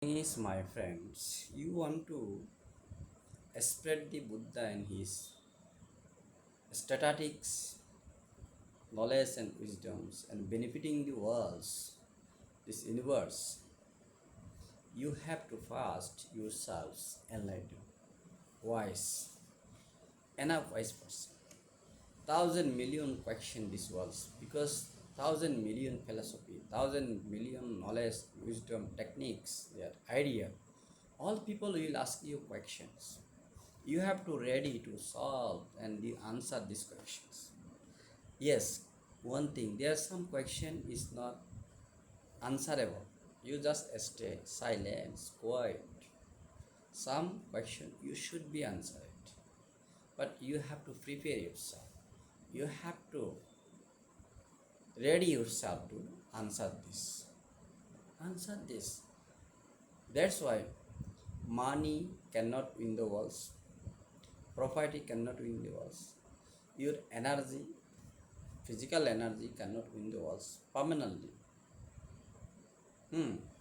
Is my friends, you want to spread the Buddha and his statistics, knowledge and wisdoms, and benefiting the worlds, this universe. You have to fast yourselves enlightened, wise, enough wise person. Thousand million question this world because thousand million philosophy, thousand million knowledge, wisdom, techniques, their idea. All people will ask you questions. You have to ready to solve and answer these questions. Yes, one thing, there some question is not answerable. You just stay silent, quiet. Some question you should be answered, but you have to prepare yourself. You have to ready yourself to answer this. Answer this. That's why money cannot win the world. Property cannot win the world. Your energy, physical energy cannot win the world permanently.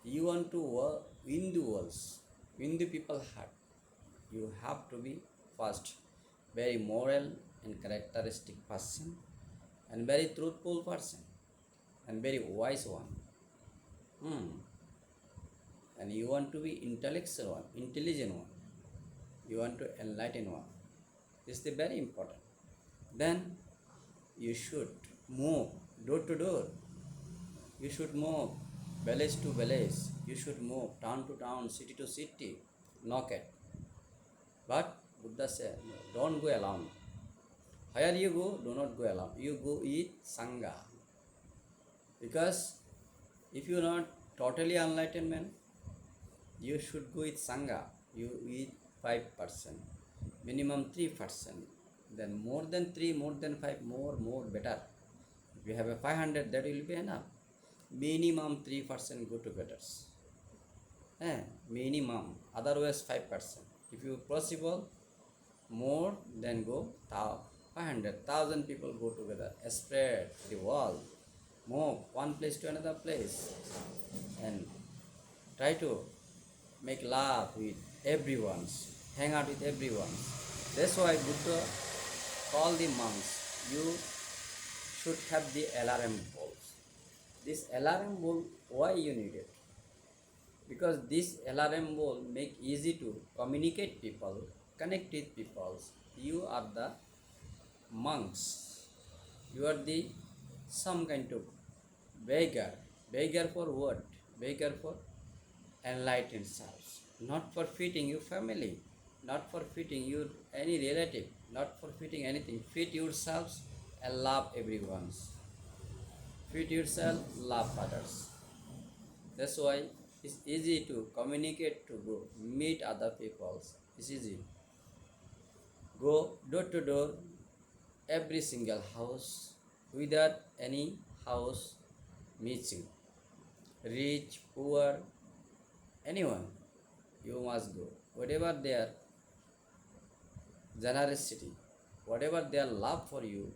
You want to win the world, win the people heart. You have to be first very moral and characteristic person, and very truthful person, and very wise one. And you want to be intellectual one, intelligent one. You want to enlighten one. This is very important. Then you should move door to door. You should move village to village. You should move town to town, city to city. Knock it. But Buddha said, no, don't go alone. Where you go, do not go alone. You go with Sangha. Because if you are not totally enlightened man, you should go with Sangha. You with 5%, minimum 3%. Then more than 3, more than 5, more better. If you have a 500, that will be enough. Minimum 3% go together. Minimum, otherwise 5%. If you possible, more than go 500,000 people go together, spread the world, move one place to another place, and try to make love with everyone, hang out with everyone. That's why Buddha called the monks, you should have the alarm balls. This alarm ball, why you need it? Because this alarm ball make easy to communicate people, connect with people. You are the monks. You are the some kind of beggar. Beggar for what? Beggar for enlightened selves. Not for feeding your family, not for feeding your any relative, not for feeding anything. Feed yourselves and love everyone. Feed yourself, love others. That's why it's easy to communicate, to go meet other people. It's easy. Go door to door, every single house, without any house missing. Rich, poor, anyone, you must go. Whatever their generosity, whatever their love for you,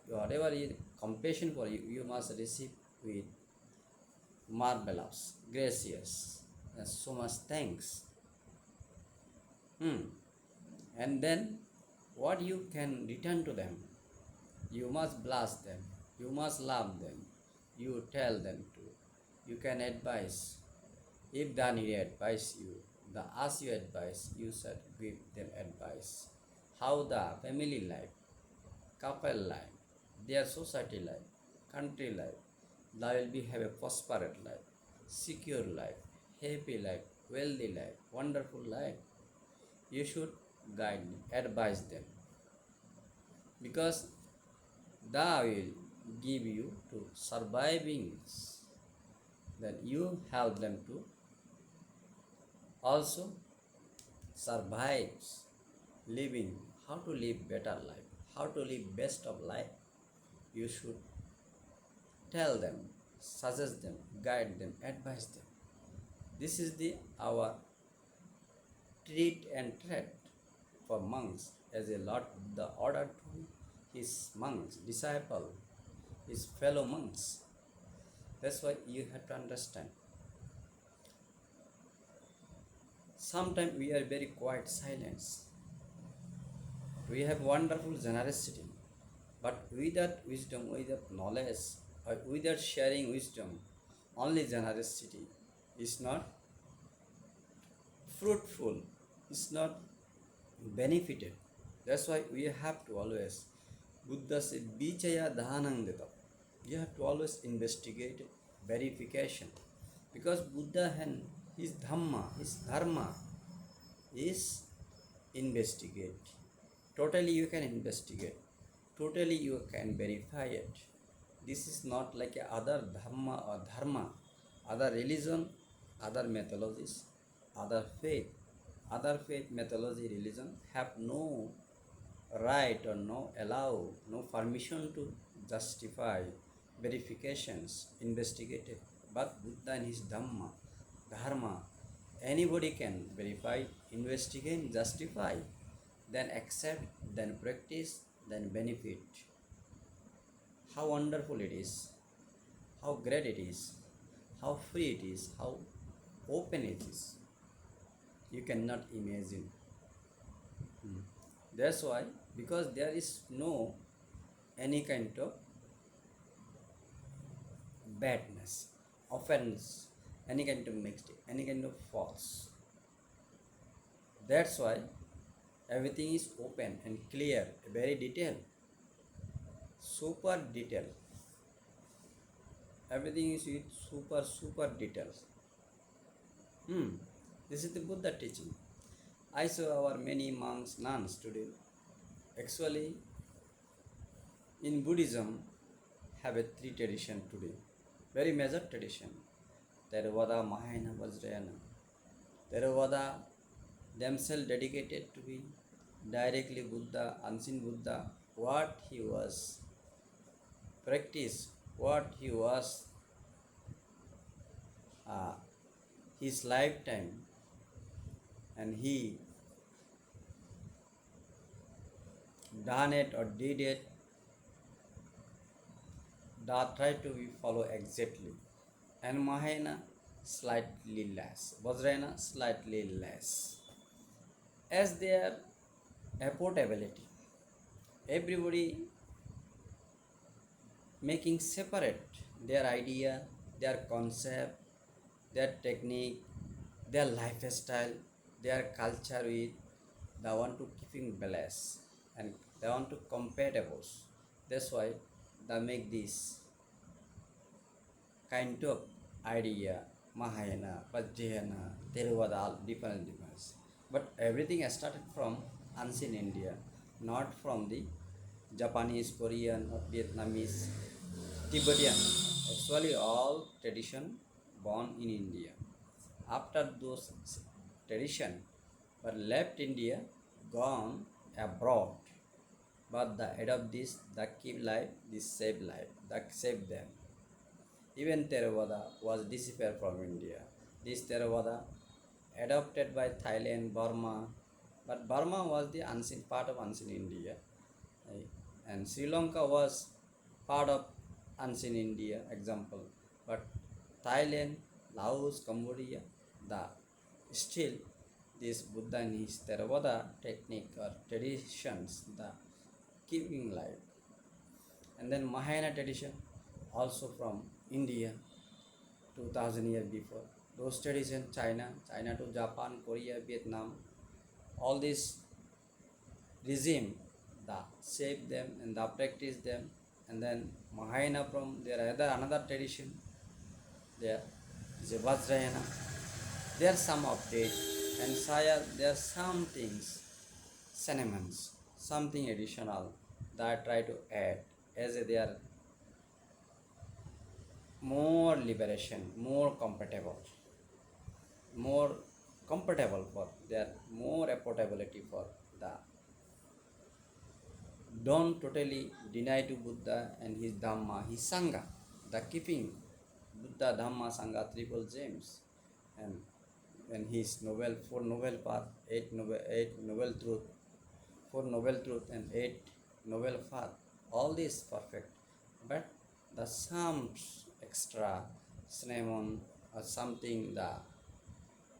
whatever is compassion for you, you must receive with marvelous, gracious, and so much thanks. And then what you can return to them, you must bless them, you must love them, you tell them to, you can advise. If they need advice you, they ask you advice, you should give them advice. How the family life, couple life, their society life, country life, they will be have a prosperous life, secure life, happy life, wealthy life, wonderful life. You should guide them, advise them, because they will give you to surviving. Then you help them to also survive living, how to live better life, how to live best of life. You should tell them, suggest them, guide them, advise them. This is the our treat and threat for monks, as a lot the order to his monks, disciple, his fellow monks. That's why you have to understand. Sometimes we are very quiet silence. We have wonderful generosity, but without wisdom, without knowledge, or without sharing wisdom, only generosity is not fruitful, is not benefited. That's why we have to always, Buddha said, Bichaya Dhanandita. You have to always investigate verification. Because Buddha and his Dhamma, his Dharma is investigate. Totally you can investigate. Totally you can verify it. This is not like a other dharma, other religion, other mythologies, other faith. Other faith, mythology, religion have no right or no allow, no permission to justify verifications, investigate it. But Buddha and his Dhamma, Dharma, anybody can verify, investigate, justify, then accept, then practice, then benefit. How wonderful it is, how great it is, how free it is, how open it is. You cannot imagine. That's why, because there is no any kind of badness, offense, any kind of mistake, any kind of false. That's why everything is open and clear, very detailed, super detailed. Everything is with super details. This is the Buddha teaching. I saw our many monks, nuns today. Actually, in Buddhism, have a three tradition today. Very major tradition. Theravada, Mahayana, Vajrayana. Theravada themselves dedicated to be directly Buddha, unseen Buddha, what he was practiced, what he was his lifetime, and he done it or did it, that try to be follow exactly. And Mahayana slightly less, Vajrayana slightly less. As their affordability, everybody making separate their idea, their concept, their technique, their lifestyle, their culture with they want to keeping balance and they want to compatibles. That's why they make this kind of idea, Mahayana, Vajrayana, Theravada, all different. But everything has started from ancient India, not from the Japanese, Korean, or Vietnamese, Tibetan. Actually, all tradition born in India. After those tradition were left India, gone abroad. But the adopt this, the keep life, this save life, that save them. Even Theravada was disappeared from India. This Theravada adopted by Thailand, Burma, but Burma was the unseen part of unseen India, and Sri Lanka was part of unseen India. Example, but Thailand, Laos, Cambodia, the still this Buddha and his Theravada technique or traditions, the keeping life, and then Mahayana tradition also from India 2000 years before. Those traditions, China to Japan, Korea, Vietnam, all this regime, the shape them and the practice them, and then Mahayana from there another tradition, there is a Vajrayana. There are some update and Saya there are some things, sentiments, something additional that I try to add as they are more liberation, more comfortable for their more affordability for the don't totally deny to Buddha and his Dhamma, his Sangha, the keeping Buddha, Dhamma, Sangha, triple gems, and his novel, four novel path, eight novel truth, four novel truth, and eight novel path, all this perfect, but the some extra cinnamon or something the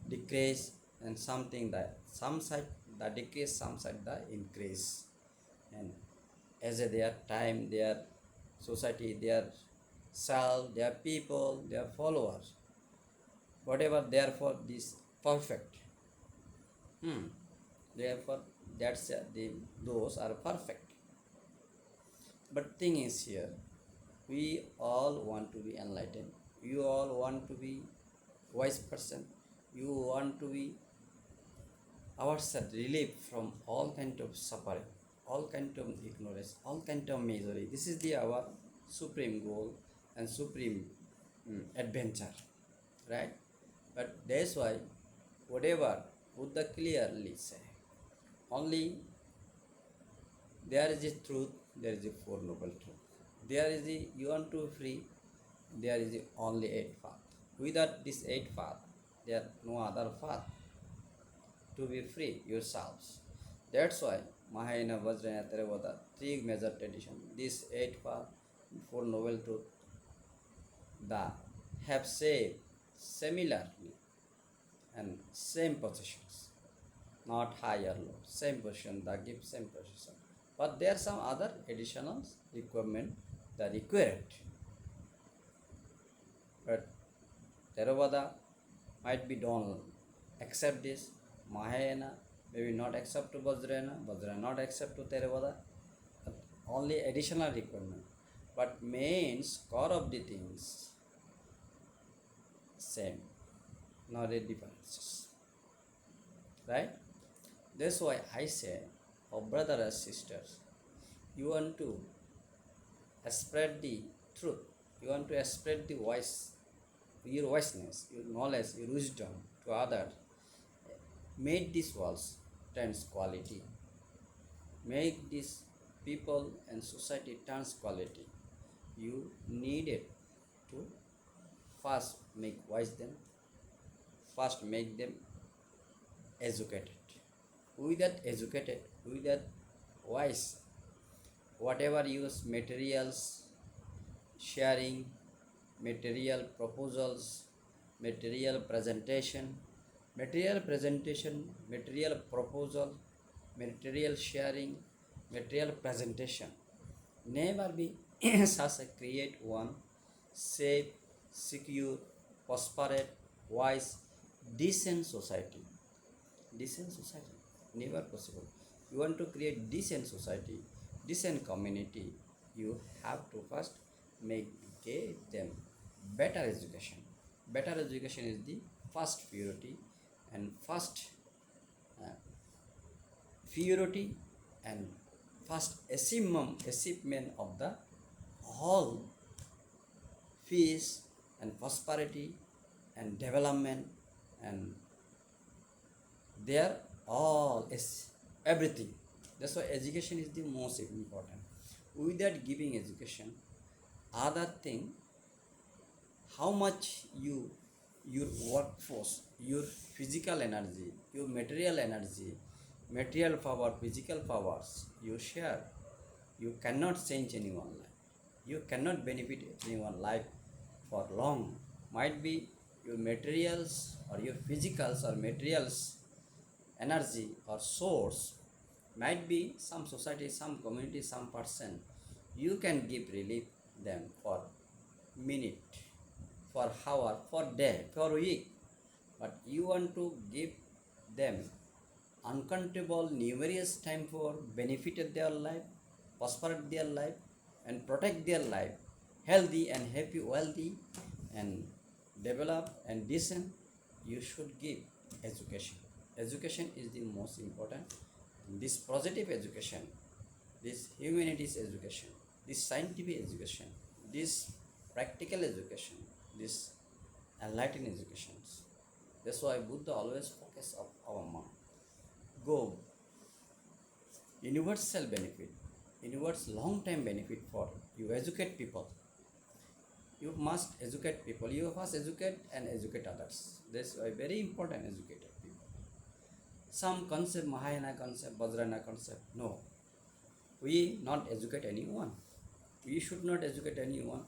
decrease and something that some side the decrease, some side the increase. And as a their time, their society, their self, their people, their followers, whatever therefore this perfect. Therefore that's those are perfect. But thing is here, we all want to be enlightened. You all want to be wise person. You want to be ourselves relieved from all kind of suffering, all kind of ignorance, all kind of misery. This is the our supreme goal and supreme adventure, right? But that's why whatever Buddha clearly say, only there is a truth, there is a Four Noble Truth. There is a you want to free, there is a only eight path. Without this eight path, there no other path to be free yourselves. That's why Mahayana, Vajrayana, Theravada, three major traditions, these eight path, Four Noble Truth, the have said similarly and same positions, not high or low, same position, the give same position. But there are some other additional requirement that required. But Theravada might be don't accept this, Mahayana maybe not accept to Vajrayana, Vajrayana not accept to Theravada, but only additional requirement. But mains core of the things same, not a differences. Right? That's why I say, oh brothers and sisters, you want to spread the truth, you want to spread the voice, your wiseness, your knowledge, your wisdom to others. Make these walls turns quality. Make these people and society turns quality. You needed to first make wise them, first make them educated. Without educated, without wise, whatever use materials, sharing, material proposals, material presentation, material proposal, material sharing, material presentation, never be such a create one safe, secure, prosperous, wise, decent society. Decent society never possible. You want to create decent society, decent community, you have to first get them better education. Better education is the first purity and first uh, purity and first achievement of the whole peace and prosperity and development, and there all is everything. That's why education is the most important. Without giving education, other thing, how much your workforce, your physical energy, your material energy, material power, physical powers you share, you cannot change anyone's life. You cannot benefit anyone's life for long. Might be your materials or your physicals or materials energy or source, might be some society, some community, some person, you can give relief them for minute, for hour, for day, for week, but you want to give them uncountable numerous time for benefit of their life, prosper their life, and protect their life, healthy and happy, wealthy, and develop and decent. You should give education. Education is the most important. This positive education, this humanities education, this scientific education, this practical education, this enlightened educations. That's why Buddha always focus of our mind. Go universal benefit, universal long time benefit for you educate people. You must educate people. You must educate and educate others. That's why very important educated people. Some concept, Mahayana concept, Vajrayana concept, no. We not educate anyone. We should not educate anyone.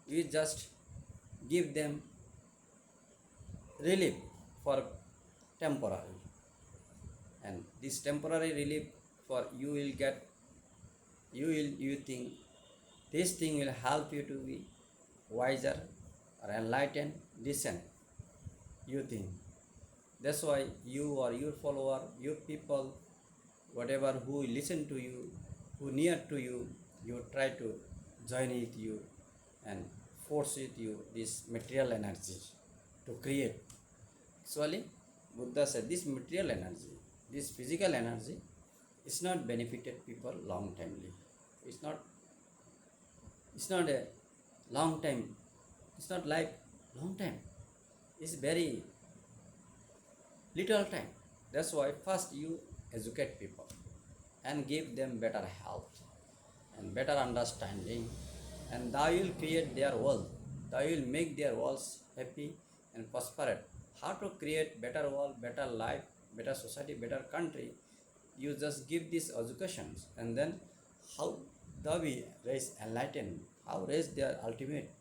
We just give them relief for temporary. and this temporary relief for you will get, you think this thing will help you to be wiser or enlightened, decent, you think. That's why you or your follower, your people, whatever who listen to you, who near to you, you try to join with you and force with you this material energy to create. Actually, Buddha said this material energy, this physical energy is not benefited people long timely. It's not, it's not a long time, it's not like long time, it's very little time. That's why first you educate people and give them better health and better understanding, and thou will create their world. Thou will make their worlds happy and prosperous. How to create better world, better life, better society, better country? You just give these educations, and then how thou will raise enlightenment, how raise their ultimate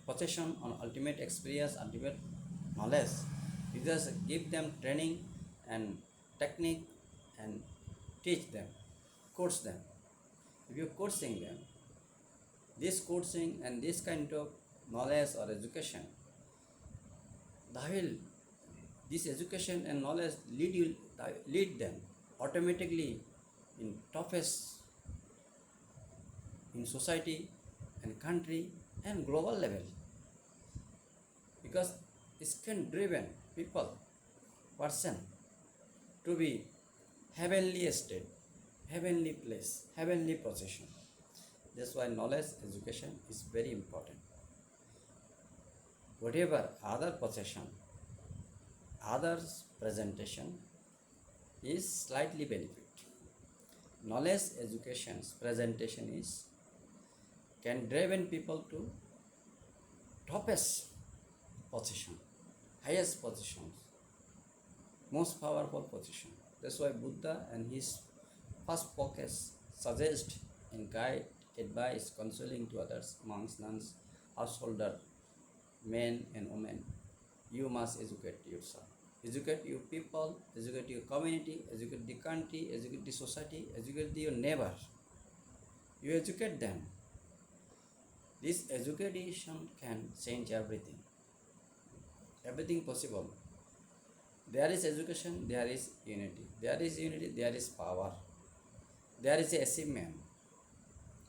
possession on ultimate experience, ultimate knowledge. You just give them training and technique and teach them, coach them. If you coaching them, this coaching and this kind of knowledge or education, they will, this education and knowledge lead them automatically in toughest in society and country and global level, because it can driven people person to be heavenly state, heavenly place, heavenly position. That's why knowledge education is very important. Whatever other possession, others presentation is slightly benefit. Knowledge education's presentation is can driven people to toppest position, highest positions, most powerful position. That's why Buddha and his first focus suggest and guide, advice, consoling to others, monks, nuns, householder, men and women. You must educate yourself. Educate your people, educate your community, educate the country, educate the society, educate your neighbor. You educate them. This education can change everything. Everything possible. There is education, there is unity. There is unity, there is power. There is a achievement.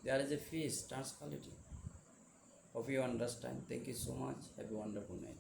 There is a peace, tranquility. Hope you understand. Thank you so much. Have a wonderful night.